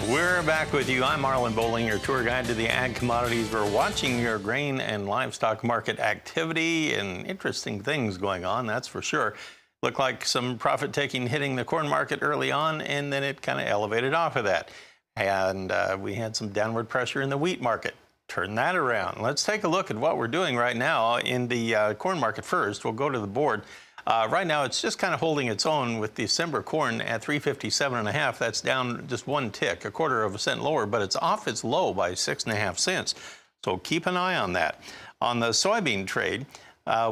We're back with you. I'm Marlon Bowling, your tour guide to the ag commodities. We're watching your grain and livestock market activity and interesting things going on, that's for sure. Looked like some profit taking hitting the corn market early on, and then it kind of elevated off of that. And we had some downward pressure in the wheat market. Turn that around. Let's take a look at what we're doing right now in the corn market first. We'll go to the board. Right now, it's just kind of holding its own with December corn at 357.5. That's down just one tick, 1/4 cent lower, but it's off its low by 6.5 cents. So keep an eye on that. On the soybean trade,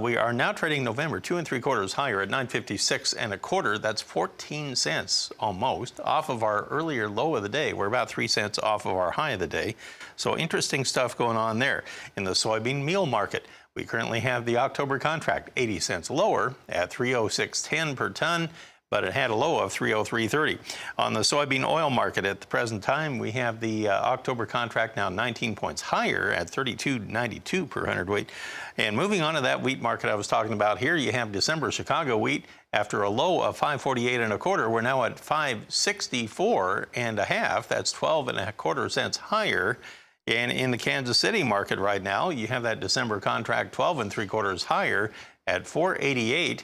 we are now trading November 2 3/4 higher at 956.25. That's 14 cents almost off of our earlier low of the day. We're about 3 cents off of our high of the day. So interesting stuff going on there. In the soybean meal market, we currently have the October contract 80 cents lower at 306.10 per ton, but it had a low of 303.30. On the soybean oil market at the present time, we have the October contract now 19 points higher at 32.92 per hundredweight. And moving on to that wheat market I was talking about here, you have December Chicago wheat after a low of 548.25. We're now at 564.5. That's 12.25 cents higher. And in the Kansas City market right now, you have that December contract 12 3/4 higher at 488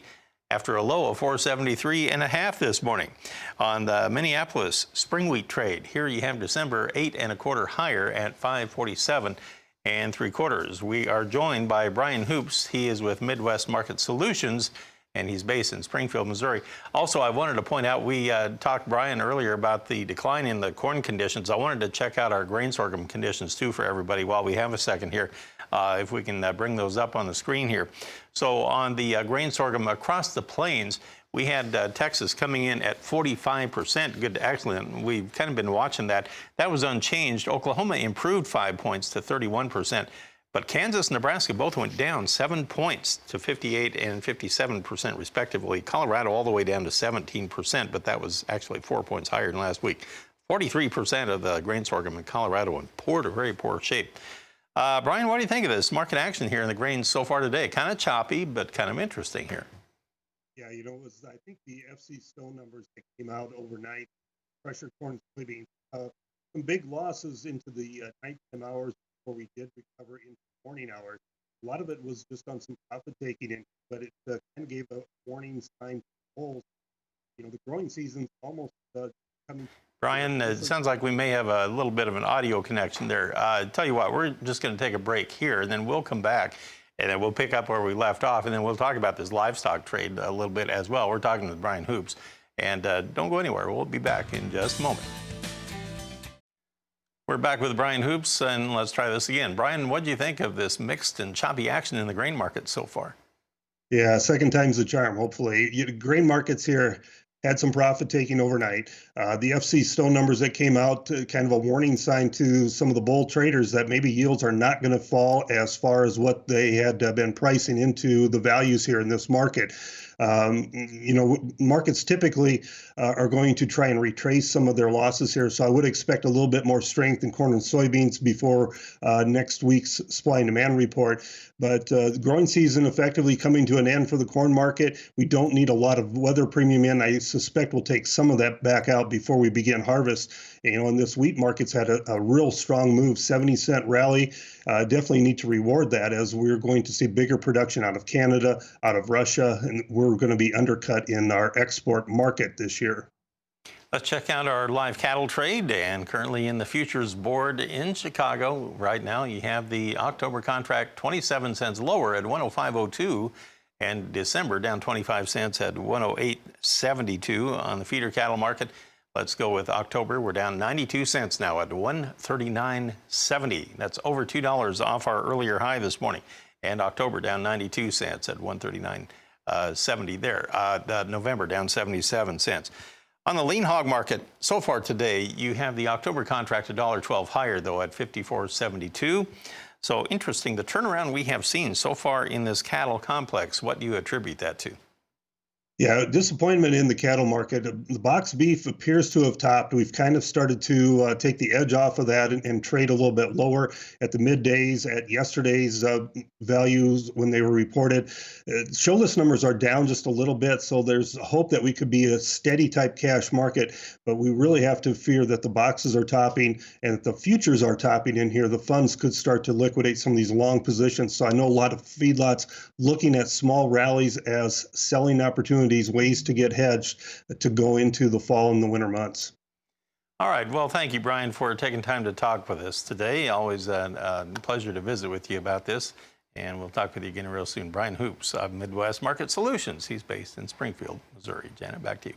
after a low of 473.5 this morning. On the Minneapolis spring wheat trade, here you have December 8 1/4 higher at 547 3/4. We are joined by Brian Hoops. He is with Midwest Market Solutions, and he's based in Springfield, Missouri. Also, I wanted to point out, we talked, Brian, earlier about the decline in the corn conditions. I wanted to check out our grain sorghum conditions, too, for everybody while we have a second here, if we can bring those up on the screen here. So on the grain sorghum across the plains, we had Texas coming in at 45%, good to excellent. We've kind of been watching that. That was unchanged. Oklahoma improved 5 points to 31%. But Kansas and Nebraska both went down 7 points to 58 and 57% respectively. Colorado all the way down to 17%, but that was actually 4 points higher than last week. 43% of the grain sorghum in Colorado in poor to very poor shape. Brian, what do you think of this market action here in the grains so far today? Kind of choppy, but kind of interesting here. Yeah, you know, it was, I think the FC Stone numbers that came out overnight, pressured corn, soybeans, some big losses into the nighttime hours before we did recover into morning hours. A lot of it was just on some profit taking in, but it kind of gave a warning sign to bulls. You know, the growing season's almost coming. Brian, it sounds like we may have a little bit of an audio connection there. Tell you what, we're just going to take a break here, and then we'll come back, and then we'll pick up where we left off, and then we'll talk about this livestock trade a little bit as well. We're talking with Brian Hoops, and don't go anywhere. We'll be back in just a moment. We're back with Brian Hoops, and let's try this again. Brian, what do you think of this mixed and choppy action in the grain market so far? Yeah, second time's the charm, hopefully. Grain markets here had some profit taking overnight. The FC Stone numbers that came out, kind of a warning sign to some of the bull traders that maybe yields are not going to fall as far as what they had been pricing into the values here in this market. You know, markets typically are going to try and retrace some of their losses here. So I would expect a little bit more strength in corn and soybeans before next week's supply and demand report. But the growing season effectively coming to an end for the corn market. We don't need a lot of weather premium in. I suspect we'll take some of that back out before we begin harvest. You know, and this wheat market's had a real strong move, 70-cent rally. Definitely need to reward that, as we're going to see bigger production out of Canada, out of Russia, and we're going to be undercut in our export market this year. Let's check out our live cattle trade, and currently in the futures board in Chicago right now, you have the October contract 27 cents lower at 105.02, and December down 25 cents at 108.72 on the feeder cattle market. Let's go with October. We're down 92 cents now at 139.70. That's over $2 off our earlier high this morning. And October down 92 cents at 139.70 there. November down 77 cents. On the lean hog market, so far today, you have the October contract $1.12 higher, though, at 54.72. So interesting, the turnaround we have seen so far in this cattle complex, what do you attribute that to? Yeah, disappointment in the cattle market. The box beef appears to have topped. We've kind of started to take the edge off of that and trade a little bit lower at the middays, at yesterday's values when they were reported. Show list numbers are down just a little bit, so there's hope that we could be a steady type cash market, but we really have to fear that the boxes are topping and that the futures are topping in here. The funds could start to liquidate some of these long positions. So I know a lot of feedlots looking at small rallies as selling opportunities, ways to get hedged to go into the fall and the winter months. All right. Well, thank you, Brian, for taking time to talk with us today. Always a pleasure to visit with you about this. And we'll talk with you again real soon. Brian Hoops of Midwest Market Solutions. He's based in Springfield, Missouri. Janet, back to you.